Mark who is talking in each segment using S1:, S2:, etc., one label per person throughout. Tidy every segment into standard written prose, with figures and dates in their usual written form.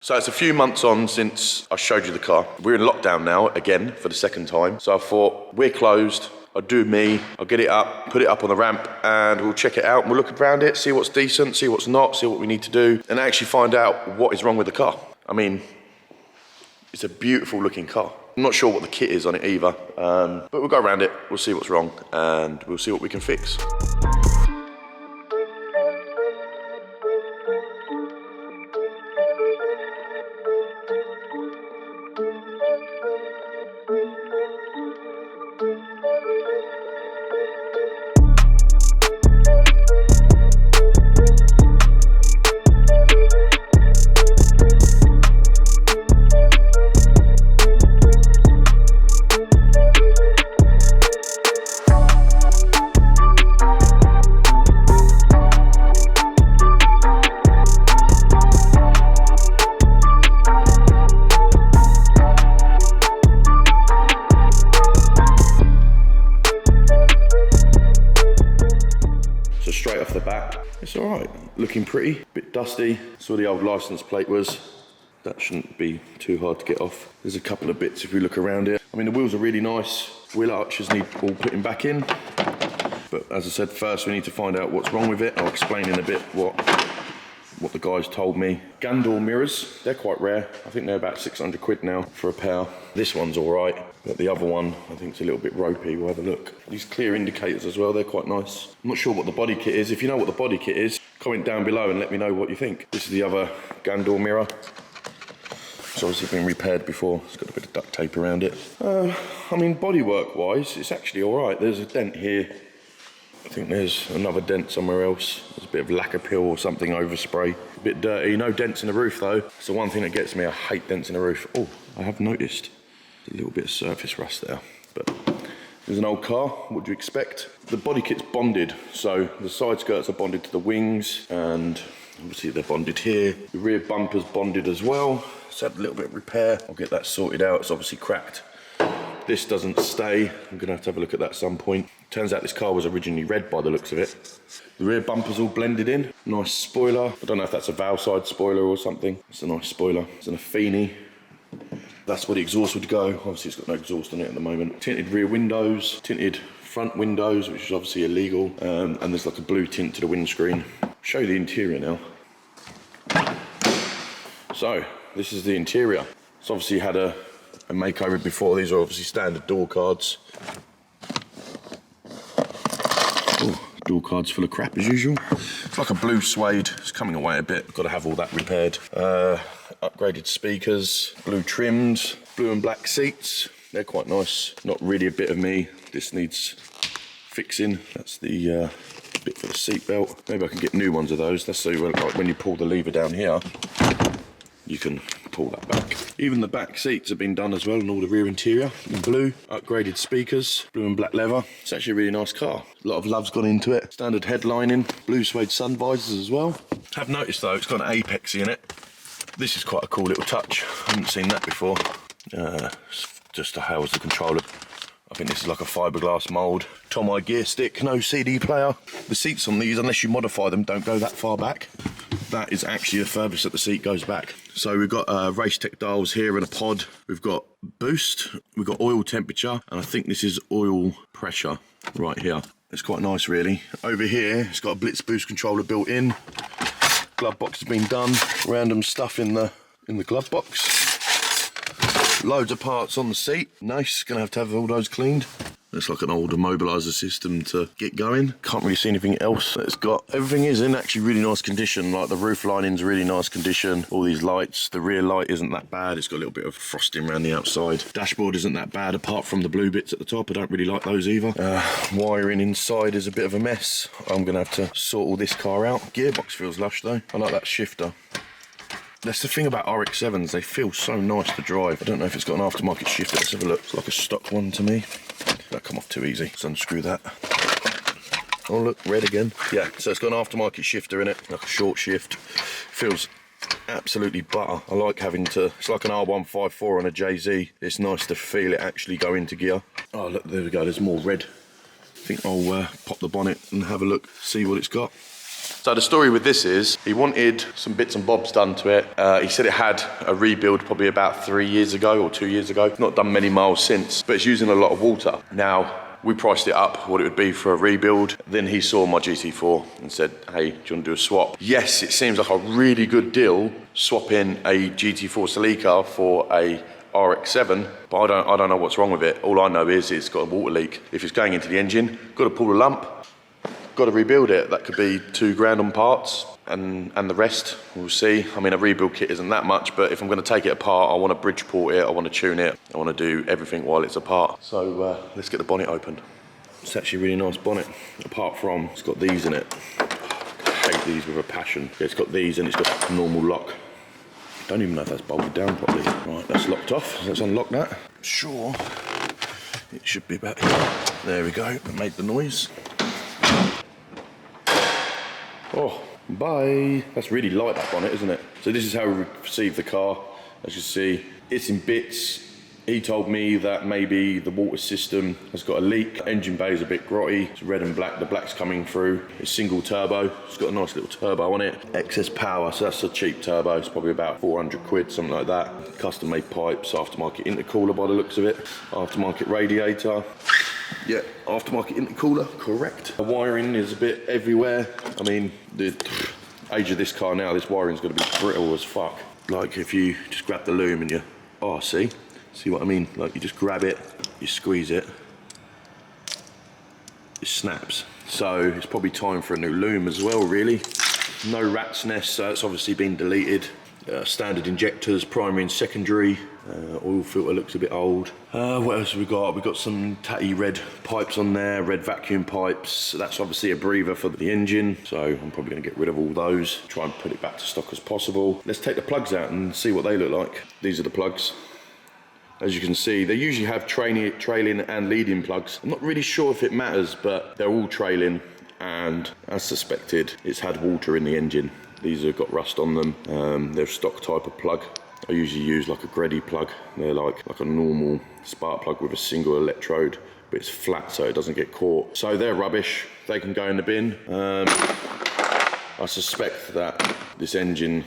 S1: So it's a few months on since I showed you the car. We're in lockdown now, again, for the second time. So I thought, we're closed, I'll do me, I'll get it up, put it up on the ramp, and we'll check it out, and we'll look around it, see what's decent, see what's not, see what we need to do, and actually find out what is wrong with the car. I mean, it's a beautiful looking car. I'm not sure what the kit is on it either, but we'll go around it, we'll see what's wrong, and we'll see what we can fix. Straight off the bat, it's all right. Looking pretty, bit dusty. Saw the old license plate was. That shouldn't be too hard to get off. There's a couple of bits if we look around it. I mean, the wheels are really nice. Wheel arches need all putting back in. But as I said, first we need to find out what's wrong with it. I'll explain in a bit what the guys told me. Gandor mirrors, they're quite rare. I think they're about 600 quid now for a pair. This one's all right, but the other one I think it's a little bit ropey. We'll have a look. These clear indicators as well, they're quite nice. I'm not sure what the body kit is. If you know what the body kit is, comment down below and let me know what you think. This is the other Gandor mirror. It's obviously been repaired before. It's got a bit of duct tape around it. I mean, bodywork wise, it's actually all right. There's a dent here. I think there's another dent somewhere else. There's a bit of lacquer peel or something overspray. A bit dirty. No dents in the roof though. It's the one thing that gets me. I hate dents in the roof. Oh, I have noticed a little bit of surface rust there. But there's an old car. What do you expect? The body kit's bonded. So the side skirts are bonded to the wings, and obviously they're bonded here. The rear bumper's bonded as well. It's had a little bit of repair. I'll get that sorted out. It's obviously cracked. This doesn't stay. I'm gonna have to have a look at that at some point. Turns out this car was originally red by the looks of it. The rear bumper's all blended in. Nice spoiler. I don't know if that's a valve side spoiler or something. It's a nice spoiler. It's an Affini. That's where the exhaust would go. Obviously it's got no exhaust on it at the moment. Tinted rear windows, tinted front windows, which is obviously illegal. And there's like a blue tint to the windscreen. I'll show you the interior now. So, this is the interior. It's obviously had a makeover before. These are obviously standard door cards. Ooh, door cards full of crap as usual. It's like a blue suede. It's coming away a bit. Got to have all that repaired. Upgraded speakers, blue trims, blue and black seats. They're quite nice. Not really a bit of me. This needs fixing. That's the bit for the seat belt. Maybe I can get new ones of those. That's so like when you pull the lever down here, you can pull that back. Even the back seats have been done as well, and all the rear interior in blue. Upgraded speakers, blue and black leather. It's actually a really nice car. A lot of love's gone into it. Standard headlining, blue suede sun visors as well. Have noticed though, it's got an Apexy in it. This is quite a cool little touch. I haven't seen that before. Just to house the controller. I think this is like a fiberglass mould. Tomei gear stick, no CD player. The seats on these, unless you modify them, don't go that far back. That is actually the furthest that the seat goes back. So we've got race tech dials here and a pod. We've got boost, we've got oil temperature, and I think this is oil pressure right here. It's quite nice really. Over here, it's got a blitz boost controller built in. Glove box has been done. Random stuff in the glove box. Loads of parts on the seat. Nice, gonna have to have all those cleaned. Looks like an old immobiliser system to get going. Can't really see anything else that it's got. Everything is in actually really nice condition. Like the roof lining's really nice condition. All these lights, the rear light isn't that bad. It's got a little bit of frosting around the outside. Dashboard isn't that bad apart from the blue bits at the top. I don't really like those either. Wiring inside is a bit of a mess. I'm gonna have to sort all this car out. Gearbox feels lush though. I like that shifter. That's the thing about RX7s, they feel so nice to drive. I don't know if it's got an aftermarket shifter. Let's have a look. It's like a stock one to me. That'll come off too easy. Let's unscrew that. Oh look, red again. Yeah, so it's got an aftermarket shifter in it, like a short shift. Feels absolutely butter. I like having to, it's like an R154 on a JZ. It's nice to feel it actually go into gear. Oh look, there we go, there's more red. I think I'll pop the bonnet and have a look, see what it's got. So the story with this is, he wanted some bits and bobs done to it. He said it had a rebuild probably about 3 years ago or 2 years ago. Not done many miles since, but it's using a lot of water. Now, we priced it up, what it would be for a rebuild. Then he saw my GT4 and said, hey, do you want to do a swap? Yes, it seems like a really good deal swapping a GT4 Celica for a RX7, but I don't know what's wrong with it. All I know is it's got a water leak. If it's going into the engine, got to pull the lump, got to rebuild it. That could be 2 grand on parts, and the rest, we'll see. I mean, a rebuild kit isn't that much, but if I'm going to take it apart, I want to Bridgeport it, I want to tune it, I want to do everything while it's apart. So let's get the bonnet open. It's actually a really nice bonnet, apart from it's got these in it. I hate these with a passion. It's got these and it's got a normal lock. Don't even know if that's bolted down properly. Right, that's locked off. Let's unlock that. Sure, it should be about here. There we go, it made the noise. Oh, bye. That's really light, that bonnet, isn't it? So this is how we received the car. As you see, it's in bits. He told me that maybe the water system has got a leak. Engine bay is a bit grotty. It's red and black. The black's coming through. It's single turbo. It's got a nice little turbo on it. Excess power, so that's a cheap turbo. It's probably about 400 quid, something like that. Custom made pipes, aftermarket intercooler by the looks of it. Aftermarket radiator. Yeah, aftermarket intercooler, correct. The wiring is a bit everywhere. I mean, the age of this car now, this wiring's gonna be brittle as fuck. Like if you just grab the loom and you, oh, see what I mean? Like you just grab it, you squeeze it, it snaps. So it's probably time for a new loom as well, really. No rat's nest, so it's obviously been deleted. Standard injectors, primary and secondary. Oil filter looks a bit old. What else have we got? We've got some tatty red pipes on there, red vacuum pipes. That's obviously a breather for the engine, so I'm probably going to get rid of all those. Try and put it back to stock as possible. Let's take the plugs out and see what they look like. These are the plugs. As you can see, they usually have trailing and leading plugs. I'm not really sure if it matters, but they're all trailing, and as suspected, it's had water in the engine. These have got rust on them. They're stock type of plug. I usually use like a Gredi plug. They're like a normal spark plug with a single electrode, but it's flat so it doesn't get caught. So they're rubbish. They can go in the bin. I suspect that this engine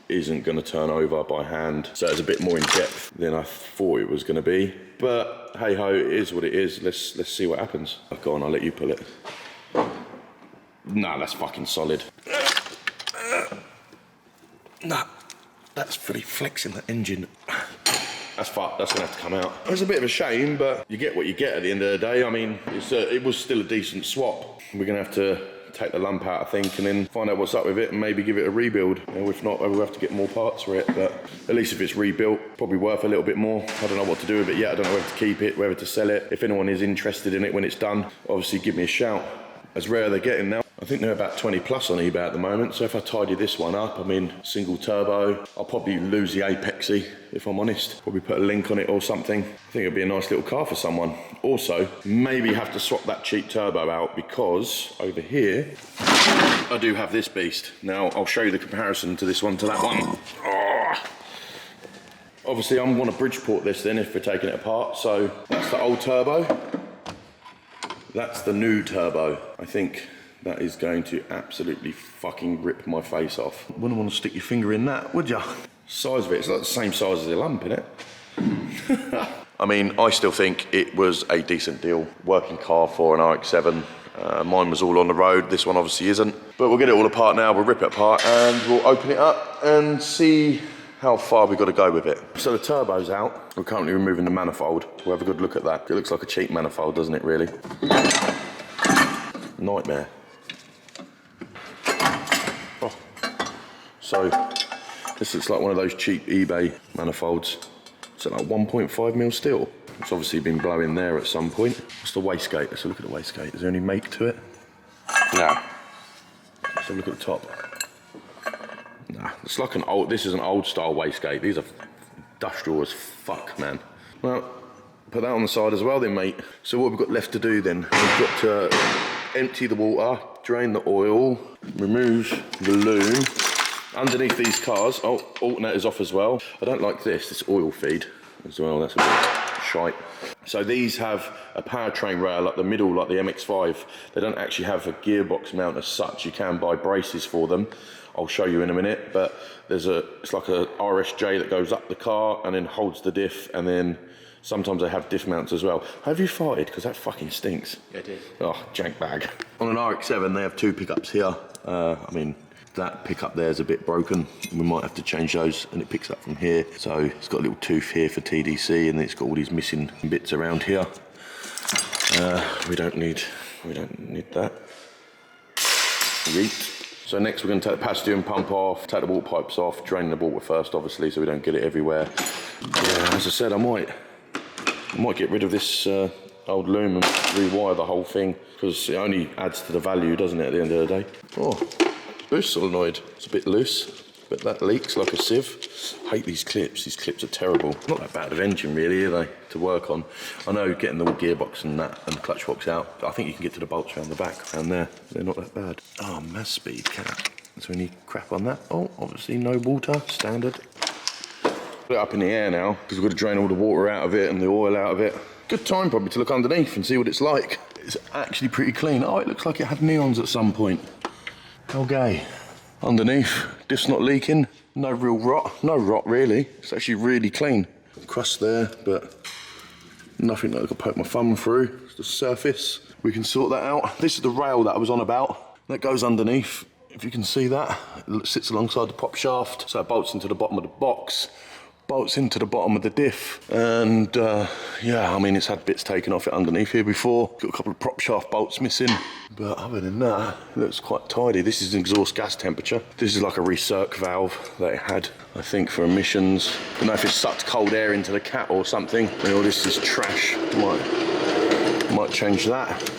S1: isn't going to turn over by hand, so it's a bit more in depth than I thought it was going to be. But hey ho, it is what it is. Let's see what happens. Go on, I'll let you pull it. Nah, that's fucking solid. Nah, that's fully flexing the engine. That's fucked, that's gonna have to come out. It's a bit of a shame, but you get what you get at the end of the day. I mean, it was still a decent swap. We're gonna have to take the lump out, I think, and then find out what's up with it and maybe give it a rebuild. Or if not, we'll have to get more parts for it, but at least if it's rebuilt, probably worth a little bit more. I don't know what to do with it yet. I don't know whether to keep it, whether to sell it. If anyone is interested in it when it's done, obviously give me a shout. As rare as they're getting now. I think they're about 20 plus on eBay at the moment, so if I tidy this one up, I mean, single turbo, I'll probably lose the Apexy, if I'm honest. Probably put a link on it or something. I think it'd be a nice little car for someone. Also, maybe have to swap that cheap turbo out, because over here, I do have this beast. Now, I'll show you the comparison to this one to that one. Oh. Obviously, I'm gonna Bridgeport this then if we're taking it apart. So that's the old turbo. That's the new turbo. I think that is going to absolutely fucking rip my face off. Wouldn't want to stick your finger in that, would ya? Size of it, it's like the same size as the lump, innit? I mean, I still think it was a decent deal. Working car for an RX7. Mine was all on the road, this one obviously isn't. But we'll get it all apart now, we'll rip it apart and we'll open it up and see how far we've got to go with it. So the turbo's out. We're currently removing the manifold. We'll have a good look at that. It looks like a cheap manifold, doesn't it, really? Nightmare. Oh. So this looks like one of those cheap eBay manifolds. It's like 1.5 mil steel. It's obviously been blowing there at some point. What's the wastegate? Let's have a look at the wastegate. Is there any make to it? No. Let's have a look at the top. Nah, it's like an old, this is an old style wastegate. These are industrial as fuck, man. Well, put that on the side as well then, mate. So what we've got left to do then, we've got to empty the water, drain the oil, remove the loom. Underneath these cars, oh, alternator's off as well. I don't like this oil feed. as well. That's a bit shite. So these have a powertrain rail like the middle, like the MX-5. They don't actually have a gearbox mount as such. You can buy braces for them. I'll show you in a minute, but it's like a RSJ that goes up the car and then holds the diff, and then sometimes they have diff mounts as well. Have you farted? Because that fucking stinks.
S2: Yeah, it is.
S1: Oh, jank bag. On an RX7, they have 2 pickups here. I mean, that pickup there is a bit broken. We might have to change those, and it picks up from here. So it's got a little tooth here for TDC, and it's got all these missing bits around here. We don't need that. Yeet. So next we're going to take the passenger and pump off, take the water pipes off, drain the water first, obviously, so we don't get it everywhere. Yeah, as I said, I might get rid of this old loom and rewire the whole thing, because it only adds to the value, doesn't it, at the end of the day? Oh, boost solenoid. It's a bit loose, but that leaks like a sieve. I hate these clips. These clips are terrible. Not that bad of engine, really, are they, to work on? I know getting the gearbox and that and the clutch box out, I think you can get to the bolts around the back, and they're not that bad. Oh, Mazda speed cap. So any crap on that? Oh, obviously no water, standard. Put it up in the air now, because we've got to drain all the water out of it and the oil out of it. Good time probably to look underneath and see what it's like. It's actually pretty clean. Oh, it looks like it had neons at some point. How gay. Underneath, diff's not leaking. No real rot. No rot really. It's actually really clean. Crust there, but nothing that I could poke my thumb through. It's the surface. We can sort that out. This is the rail that I was on about. That goes underneath. If you can see that, it sits alongside the pop shaft. So it bolts into the bottom of the box. Bolts into the bottom of the diff, and yeah, I mean, it's had bits taken off it underneath here before. Got a couple of prop shaft bolts missing, but other than that, it looks quite tidy. This is an exhaust gas temperature. This is like a recirc valve that it had, I think, for emissions. I don't know if it sucked cold air into the cat or something. And all this is trash. Might change that.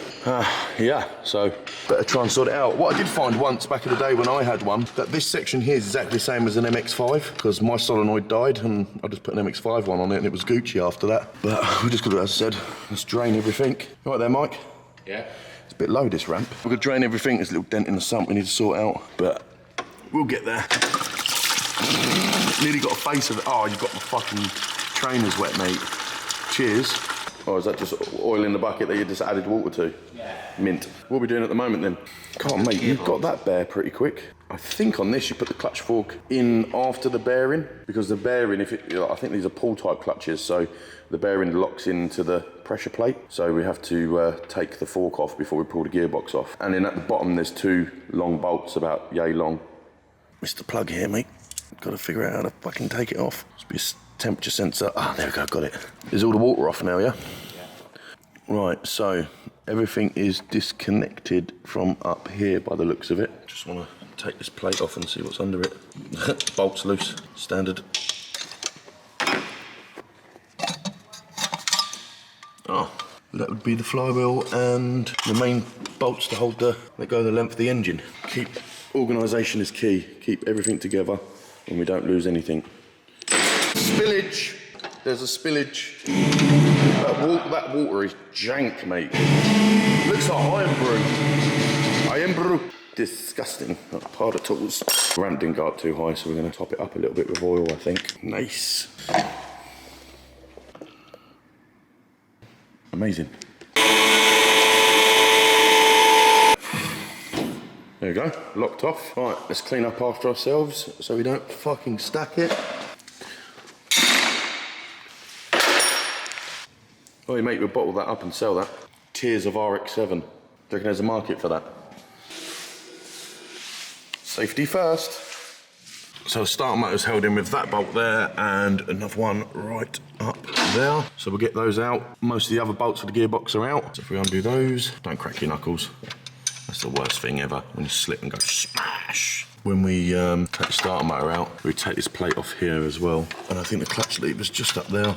S1: Yeah, so better try and sort it out. What I did find once back in the day when I had one, that this section here is exactly the same as an MX-5, because my solenoid died and I just put an MX-5 one on it and it was Gucci after that. But we just got to, as I said, let's drain everything. You right there, Mike?
S2: Yeah.
S1: It's a bit low, this ramp. We're going to drain everything. There's a little dent in the sump we need to sort out, but we'll get there. Nearly got a face of it. Oh, you've got my fucking trainers wet, mate. Cheers. Or is that just oil in the bucket that you just added water to? Yeah. Mint. What are we doing at the moment then? Come on, mate, you've got that bare pretty quick. I think on this you put the clutch fork in after the bearing, because the bearing, I think these are pull type clutches, so the bearing locks into the pressure plate. So we have to take the fork off before we pull the gearbox off. And then at the bottom there's 2 long bolts about yay long. Missed the plug here, mate. Got to figure out how to fucking take it off. Must be a temperature sensor. Ah, there we go, got it. Is all the water off now, yeah? Yeah. Right, so everything is disconnected from up here by the looks of it. Just want to take this plate off and see what's under it. Bolts loose, standard. Oh, that would be the flywheel and the main bolts to hold that go the length of the engine. Organisation is key. Keep everything together and we don't lose anything. Spillage. There's a spillage. That water is jank, mate. Looks like iron brew. Iron brew. Disgusting. Powder tools. Ramp didn't go up too high, so we're going to top it up a little bit with oil, I think. Nice. Amazing. There we go, locked off. Right, let's clean up after ourselves so we don't fucking stack it. Oh, you mate, we'll bottle that up and sell that. Tiers of RX7. Do you reckon there's a market for that? Safety first. So the starter motor's held in with that bolt there and another one right up there. So we'll get those out. Most of the other bolts for the gearbox are out. So if we undo those, don't crack your knuckles. That's the worst thing ever, when you slip and go smash. When we take the starter motor out, we take this plate off here as well. And I think the clutch lever's just up there.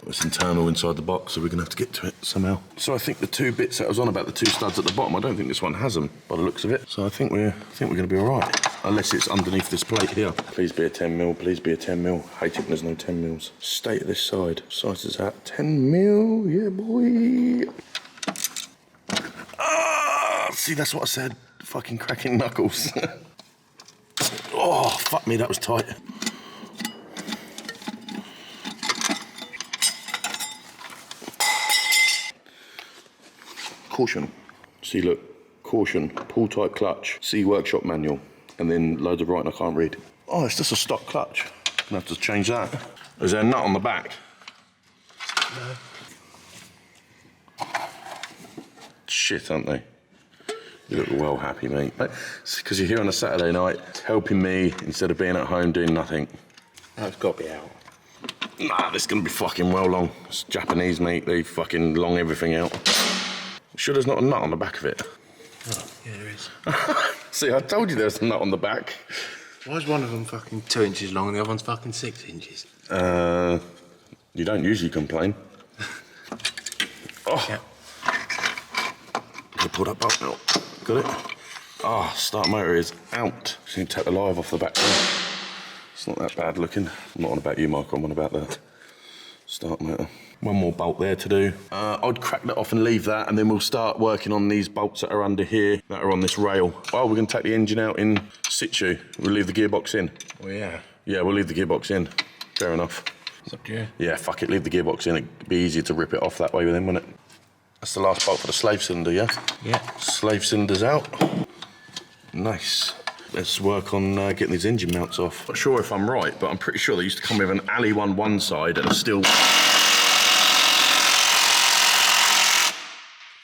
S1: It's internal inside the box, so we're gonna have to get to it somehow. So I think the 2 bits that I was on about, the 2 studs at the bottom, I don't think this one has them by the looks of it. So I think we're gonna be all right. Unless it's underneath this plate here. Please be a 10mm, please be a 10mm. Hate it when there's no 10mm. Stay at this side. Size is that 10mm, yeah boy. See, that's what I said. Fucking cracking knuckles. Oh, fuck me, that was tight. caution. See, look, caution, pull type clutch, see workshop manual, and then loads of writing I can't read. Oh, it's just a stock clutch. I'm gonna have to change that. Is there a nut on the back? No. Shit, aren't they? You look well happy, mate. It's because you're here on a Saturday night, helping me instead of being at home doing nothing.
S2: Oh, it's got to be out.
S1: Nah, this is gonna be fucking well long. It's Japanese, mate. They fucking long everything out. Sure there's not a nut on the back of it?
S2: Oh, yeah, there is.
S1: See, I told you there's a nut on the back.
S2: Why is one of them fucking 2 inches long and the other one's fucking 6 inches?
S1: You don't usually complain. Oh.
S2: Yeah.
S1: Gotta pull that bolt out. Got it? Ah, start motor is out. Just need to take the live off the back there. It's not that bad looking. I'm not on about you, Mark, I'm on about the start motor. One more bolt there to do. I'd crack that off and leave that, and then we'll start working on these bolts that are under here, that are on this rail. Oh, we're gonna take the engine out in situ. We'll leave the gearbox in.
S2: Oh, yeah.
S1: Yeah, we'll leave the gearbox in. Fair enough.
S2: It's up to you.
S1: Yeah, fuck it, leave the gearbox in. It'd be easier to rip it off that way with him, wouldn't it? That's the last bolt for the slave cylinder, yeah?
S2: Yeah.
S1: Slave cylinder's out. Nice. Let's work on getting these engine mounts off. Not sure if I'm right, but I'm pretty sure they used to come with an alley one side and a steel.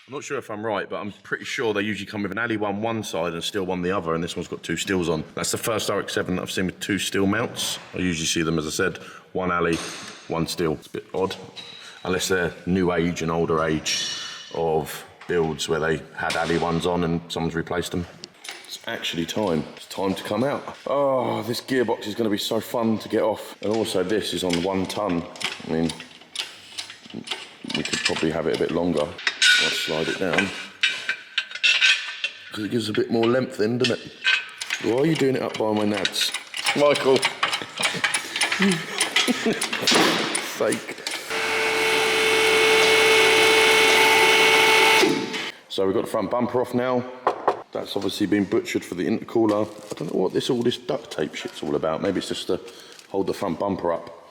S1: I'm not sure if I'm right, but I'm pretty sure they usually come with an alley one side and a steel one the other, and this one's got 2 steels on. That's the first RX7 that I've seen with 2 steel mounts. I usually see them, as I said, 1 alley, 1 steel. It's a bit odd, unless they're new age and older age of builds where they had alley ones on and someone's replaced them. It's actually time. It's time to come out. Oh, this gearbox is going to be so fun to get off. And also this is on 1 ton. I mean, we could probably have it a bit longer. I'll slide it down. Because it gives a bit more length in, doesn't it? Why are you doing it up by my nads? Michael. Fake. So we've got the front bumper off now. That's obviously been butchered for the intercooler. I don't know what all this duct tape shit's all about. Maybe it's just to hold the front bumper up.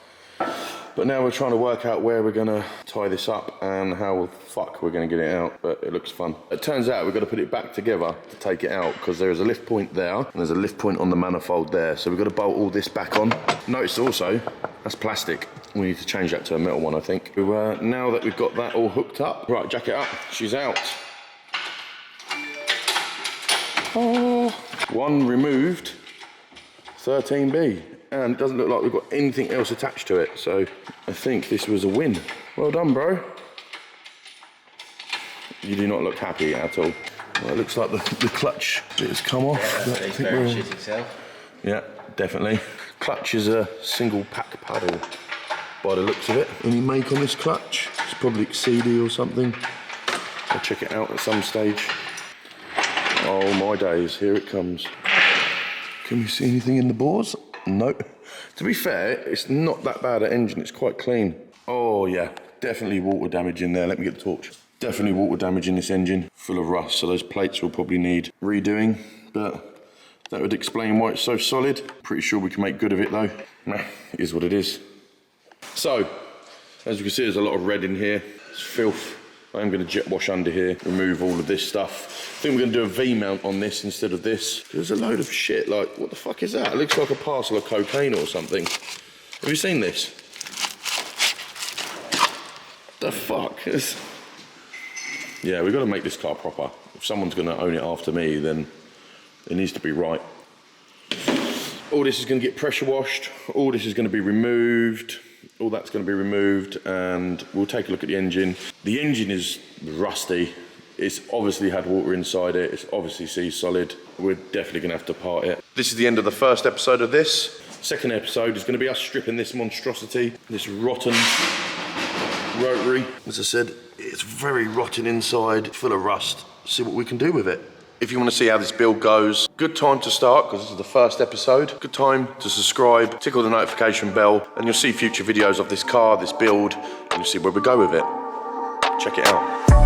S1: But now we're trying to work out where we're gonna tie this up and how the fuck we're gonna get it out, but it looks fun. It turns out we've got to put it back together to take it out because there is a lift point there and there's a lift point on the manifold there. So we've got to bolt all this back on. Notice also, that's plastic. We need to change that to a metal one, I think. So, now that we've got that all hooked up, right, jack it up, she's out. Oh, 1 removed, 13B. And it doesn't look like we've got anything else attached to it, so I think this was a win. Well done, bro. You do not look happy at all. Well, it looks like the clutch bit has come off.
S2: Yeah, that's very shit itself.
S1: Yeah, definitely. Clutch is a single pack paddle by the looks of it. Any make on this clutch? It's probably CD or something. I'll check it out at some stage. Oh my days, here it comes. Can we see anything in the bores? No. To be fair, it's not that bad an engine, it's quite clean. Oh yeah, definitely water damage in there. Let me get the torch. Definitely water damage in this engine, full of rust, so those plates will probably need redoing, but that would explain why it's so solid. Pretty sure we can make good of it though. Nah, it is what it is. So, as you can see, there's a lot of red in here. It's filth. I'm going to jet wash under here, remove all of this stuff. I think we're going to do a V-mount on this instead of this. There's a load of shit, like, what the fuck is that? It looks like a parcel of cocaine or something. Have you seen this? The fuck? Yeah, we've got to make this car proper. If someone's going to own it after me, then it needs to be right. All this is going to get pressure washed. All this is going to be removed. All that's going to be removed, and we'll take a look at the engine. The engine is rusty. It's obviously had water inside it. It's obviously sea solid. We're definitely going to have to part it. This is the end of the first episode of this. Second episode is going to be us stripping this monstrosity, this rotten rotary. As I said, it's very rotten inside, full of rust. See what we can do with it. If you want to see how this build goes, good time to start, because this is the first episode. Good time to subscribe, tickle the notification bell, and you'll see future videos of this car, this build, and you'll see where we go with it. Check it out.